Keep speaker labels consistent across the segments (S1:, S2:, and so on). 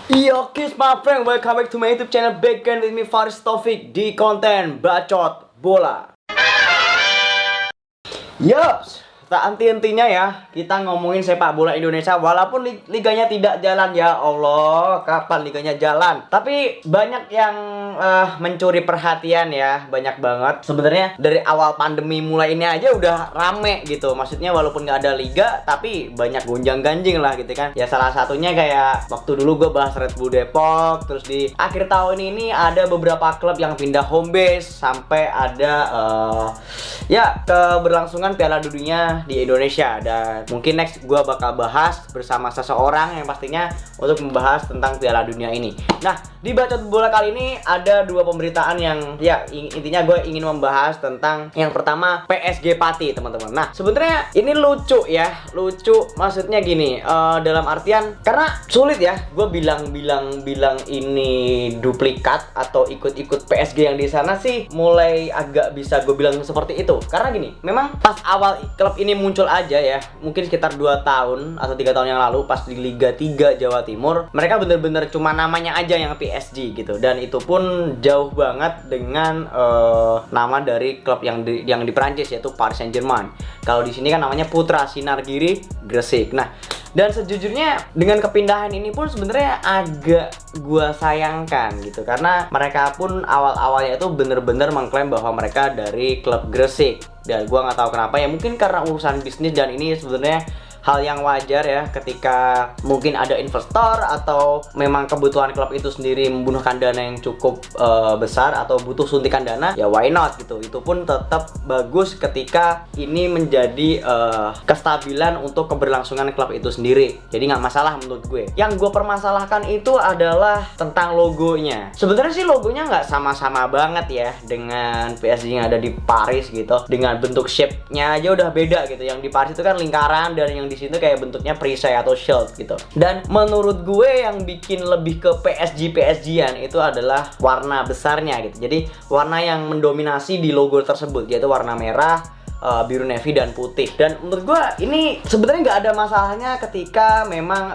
S1: Yo kids my friend, welcome back to my YouTube channel. Back again with me Faris Taufik di konten Bacot Bola. Yups, tak henti-hentinya ya kita ngomongin sepak bola Indonesia. Walaupun liganya tidak jalan, ya Allah, kapan liganya jalan? Tapi banyak yang mencuri perhatian ya, banyak banget. Sebenarnya dari awal pandemi mulai ini aja udah rame gitu. Maksudnya walaupun nggak ada liga, tapi banyak gonjang-ganjing lah gitu kan. Ya salah satunya kayak waktu dulu gue bahas Red Bull Depok. Terus di akhir tahun ini ada beberapa klub yang pindah home base. Sampai ada ya keberlangsungan Piala Dunia di Indonesia. Dan mungkin next gue bakal bahas bersama seseorang yang pastinya untuk membahas tentang Piala Dunia ini. Nah, di Bacot Bola kali ini ada dua pemberitaan yang ya intinya gue ingin membahas tentang yang pertama PSG Pati, teman-teman. Nah, sebenarnya ini lucu ya, lucu maksudnya gini, dalam artian karena sulit ya gue bilang ini duplikat atau ikut-ikut PSG yang di sana sih, mulai agak bisa gue bilang seperti itu. Karena gini, memang pas awal klub ini muncul aja ya, mungkin sekitar 2 tahun atau 3 tahun yang lalu pas di Liga 3 Jawa Timur, mereka bener-bener cuma namanya aja yang PSG gitu. Dan itu pun jauh banget dengan nama dari klub yang di Prancis, yaitu Paris Saint-Germain. Kalau di sini kan namanya Putra Sinargiri Gresik. Nah, dan sejujurnya dengan kepindahan ini pun sebenarnya agak gua sayangkan gitu, karena mereka pun awal-awalnya itu bener-bener mengklaim bahwa mereka dari klub Gresik. Dan gua nggak tahu kenapa ya, mungkin karena urusan bisnis, dan ini sebenarnya hal yang wajar ya ketika mungkin ada investor atau memang kebutuhan klub itu sendiri membutuhkan dana yang cukup besar atau butuh suntikan dana, ya why not gitu. Itu pun tetap bagus ketika ini menjadi kestabilan untuk keberlangsungan klub itu sendiri. Jadi nggak masalah menurut gue. Yang gue permasalahkan itu adalah tentang logonya. Sebenarnya sih logonya nggak sama-sama banget ya dengan PSG yang ada di Paris gitu. Dengan bentuk shape-nya aja udah beda gitu. Yang di Paris itu kan lingkaran, dan yang di sini kayak bentuknya perisai atau shield gitu. Dan menurut gue yang bikin lebih ke PSG-an itu adalah warna besarnya gitu. Jadi warna yang mendominasi di logo tersebut, yaitu warna merah, biru navy, dan putih. Dan menurut gue ini sebenarnya nggak ada masalahnya ketika memang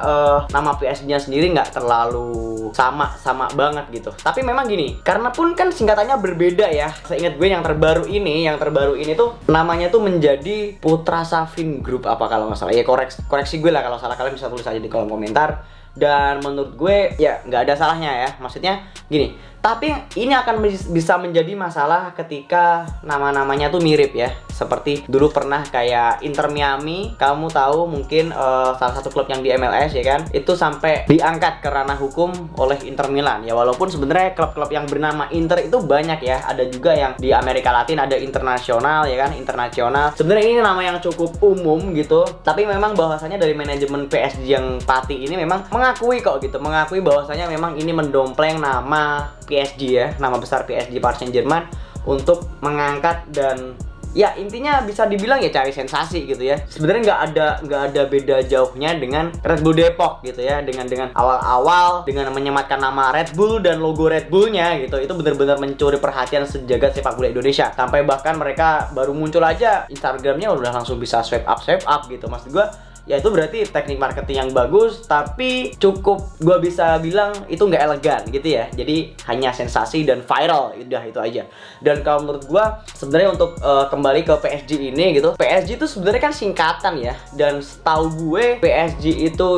S1: nama PSG-nya sendiri nggak terlalu sama banget gitu. Tapi memang gini, karena pun kan singkatannya berbeda ya. Seingat gue yang terbaru ini tuh namanya tuh menjadi Putra Savin Group apa kalau nggak salah. Ya koreksi gue lah kalau salah, kalian bisa tulis aja di kolom komentar. Dan menurut gue ya nggak ada salahnya ya. Maksudnya gini, tapi ini akan bisa menjadi masalah ketika nama-namanya tuh mirip ya. Seperti dulu pernah kayak Inter Miami, kamu tahu mungkin salah satu klub yang di MLS ya kan, itu sampai diangkat ke ranah hukum oleh Inter Milan. Ya walaupun sebenarnya klub-klub yang bernama Inter itu banyak ya. Ada juga yang di Amerika Latin ada Internasional ya kan, Internasional. Sebenarnya ini nama yang cukup umum gitu. Tapi memang bahwasanya dari manajemen PSG yang Pati ini memang mengakui bahwasanya memang ini mendompleng nama PSG ya, nama besar PSG Paris Saint-Germain, untuk mengangkat dan ya intinya bisa dibilang ya cari sensasi gitu ya. Sebenarnya nggak ada beda jauhnya dengan Red Bull Depok gitu ya, dengan awal-awal dengan menyematkan nama Red Bull dan logo Red Bullnya gitu. Itu benar-benar mencuri perhatian sejagat sepak bola Indonesia. Sampai bahkan mereka baru muncul aja Instagramnya udah langsung bisa swipe up gitu. Maksud gue ya itu berarti teknik marketing yang bagus, tapi cukup gue bisa bilang itu nggak elegan gitu ya. Jadi hanya sensasi dan viral, udah itu aja. Dan kalau menurut gue sebenarnya untuk kembali ke PSG ini gitu, PSG itu sebenarnya kan singkatan ya. Dan setahu gue PSG itu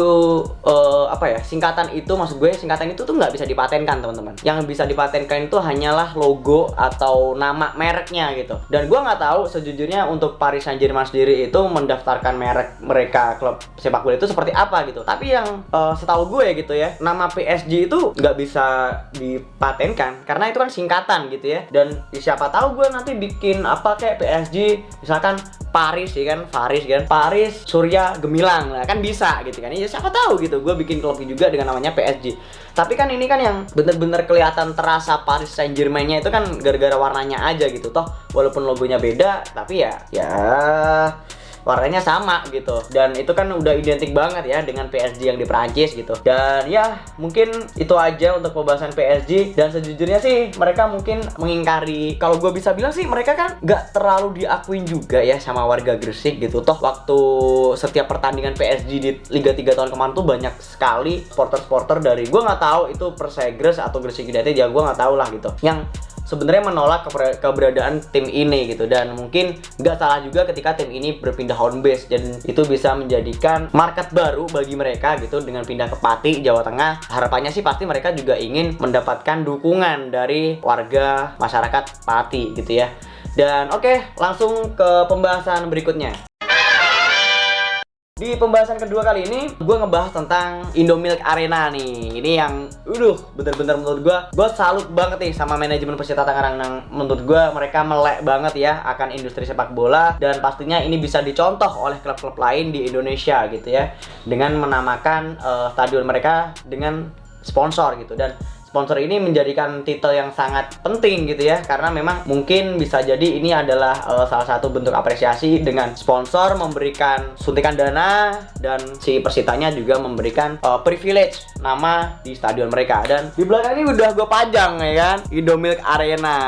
S1: singkatan itu tuh nggak bisa dipatenkan, teman-teman. Yang bisa dipatenkan itu hanyalah logo atau nama mereknya gitu. Dan gue nggak tahu sejujurnya untuk Paris Saint-Germain sendiri itu mendaftarkan merek mereka klub sepak bola itu seperti apa gitu. Tapi yang setahu gue gitu ya, nama PSG itu nggak bisa dipatenkan karena itu kan singkatan gitu ya. Dan siapa tahu gue nanti bikin apa kayak PSG misalkan Paris ya kan, Paris Surya Gemilang, nah kan bisa gitu kan. Ya siapa tahu gitu gue bikin klub juga dengan namanya PSG. Tapi kan ini kan yang bener-bener kelihatan terasa Paris Saint-Germain-nya itu kan gara-gara warnanya aja gitu. Toh walaupun logonya beda, tapi ya warnanya sama gitu. Dan itu kan udah identik banget ya dengan PSG yang di Prancis gitu. Dan ya mungkin itu aja untuk pembahasan PSG. Dan sejujurnya sih mereka mungkin mengingkari, kalau gue bisa bilang sih mereka kan nggak terlalu diakuin juga ya sama warga Gresik gitu. Toh waktu setiap pertandingan PSG di Liga 3 tahun kemarin tuh banyak sekali supporter-supporter dari, gue nggak tahu itu Persegres atau Gresik United ya, gue nggak tahu lah gitu, yang sebenarnya menolak keberadaan tim ini gitu. Dan mungkin nggak salah juga ketika tim ini berpindah home base, dan itu bisa menjadikan market baru bagi mereka gitu dengan pindah ke Pati, Jawa Tengah. Harapannya sih pasti mereka juga ingin mendapatkan dukungan dari warga masyarakat Pati gitu ya. Dan oke, langsung ke pembahasan berikutnya. Di pembahasan kedua kali ini, gue ngebahas tentang Indomilk Arena nih. Ini yang, bener-bener menurut gue salut banget nih sama manajemen Persita Tangerang. Menurut gue mereka melek banget ya akan industri sepak bola. Dan pastinya ini bisa dicontoh oleh klub-klub lain di Indonesia gitu ya, dengan menamakan stadion mereka dengan sponsor gitu. Dan sponsor ini menjadikan titel yang sangat penting gitu ya, karena memang mungkin bisa jadi ini adalah salah satu bentuk apresiasi dengan sponsor memberikan suntikan dana, dan si Persitanya juga memberikan privilege nama di stadion mereka. Dan di belakang ini udah gue pajang ya kan, Indomilk Arena.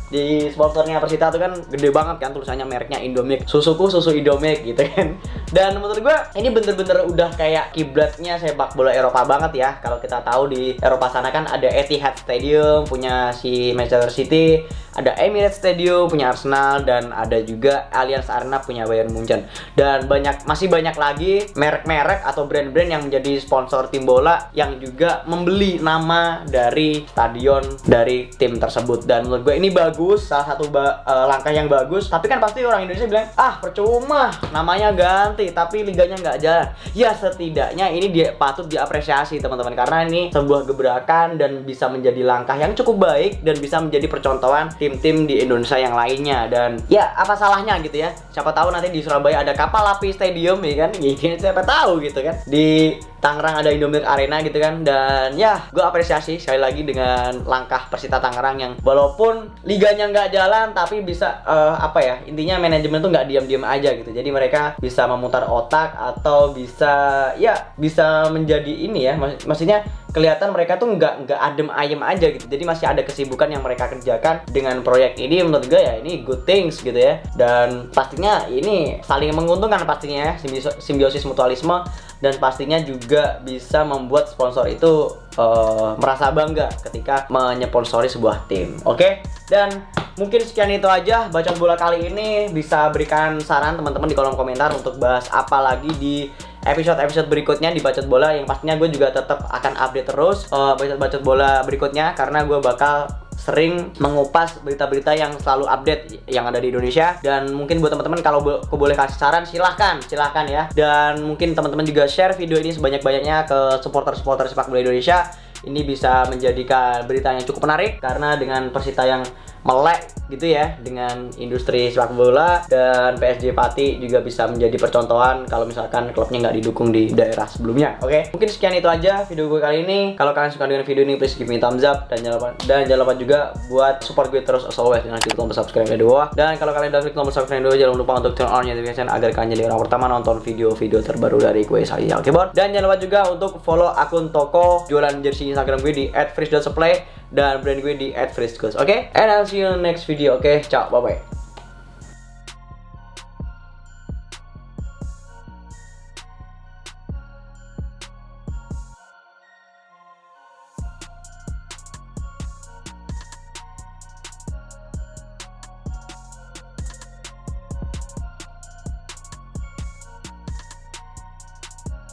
S1: Di sponsornya Persita tuh kan gede banget kan tulisannya, mereknya Indomilk, susuku susu Indomilk gitu kan. Dan menurut gue ini bener-bener udah kayak kiblatnya sepak bola Eropa banget ya. Kalau kita tahu di Eropa sana kan ada Etihad Stadium punya si Manchester City, ada Emirates Stadium punya Arsenal, dan ada juga Allianz Arena punya Bayern Munchen. Dan masih banyak lagi merek-merek atau brand-brand yang menjadi sponsor tim bola yang juga membeli nama dari stadion dari tim tersebut. Dan menurut gue ini bagus, salah satu langkah yang bagus. Tapi kan pasti orang Indonesia bilang, percuma namanya ganti tapi liganya nggak jalan. Ya setidaknya ini patut diapresiasi teman-teman, karena ini sebuah gebrakan dan bisa menjadi langkah yang cukup baik dan bisa menjadi percontohan tim-tim di Indonesia yang lainnya. Dan ya apa salahnya gitu ya, siapa tahu nanti di Surabaya ada Kapal Api Stadium ya kan, siapa tahu gitu kan, di Tangerang ada Indomilk Arena gitu kan. Dan ya gue apresiasi sekali lagi dengan langkah Persita Tangerang yang walaupun liganya nggak jalan tapi bisa intinya manajemen tuh nggak diam-diam aja gitu. Jadi mereka bisa memutar otak atau bisa menjadi ini ya, maksudnya kelihatan mereka tuh nggak adem ayem aja gitu. Jadi masih ada kesibukan yang mereka kerjakan dengan proyek ini. Menurut gue ya ini good things gitu ya. Dan pastinya ini saling menguntungkan pastinya ya, simbiosis mutualisme. Dan pastinya juga bisa membuat sponsor itu merasa bangga ketika menyponsori sebuah tim. Oke? Dan mungkin sekian itu aja Bacot Bola kali ini. Bisa berikan saran teman-teman di kolom komentar untuk bahas apa lagi di episode-episode berikutnya di Bacot Bola, yang pastinya gue juga tetap akan update terus Bacot Bola berikutnya, karena gue bakal sering mengupas berita-berita yang selalu update yang ada di Indonesia. Dan mungkin buat teman-teman kalau aku boleh kasih saran, silahkan ya. Dan mungkin teman-teman juga share video ini sebanyak-banyaknya ke supporter-supporter sepak bola Indonesia. Ini bisa menjadikan berita yang cukup menarik, karena dengan Persita yang melek gitu ya dengan industri sepak bola, dan PSG Pati juga bisa menjadi percontohan kalau misalkan klubnya nggak didukung di daerah sebelumnya. Oke, mungkin sekian itu aja video gue kali ini. Kalau kalian suka dengan video ini, please give me thumbs up, dan jangan lupa juga buat support gue terus as always dengan klik tombol subscribe di bawah. Dan kalau kalian udah klik tombol subscribe di bawah, jangan lupa untuk turn on notification agar kalian jadi orang pertama nonton video-video terbaru dari gue, saya Keyboard. Dan jangan lupa juga untuk follow akun toko jualan jersey Instagram gue di @fresh.supply dan brand gue di @freshgoods. Oke, and I'll see you in the next video. Oke, ciao, bye bye.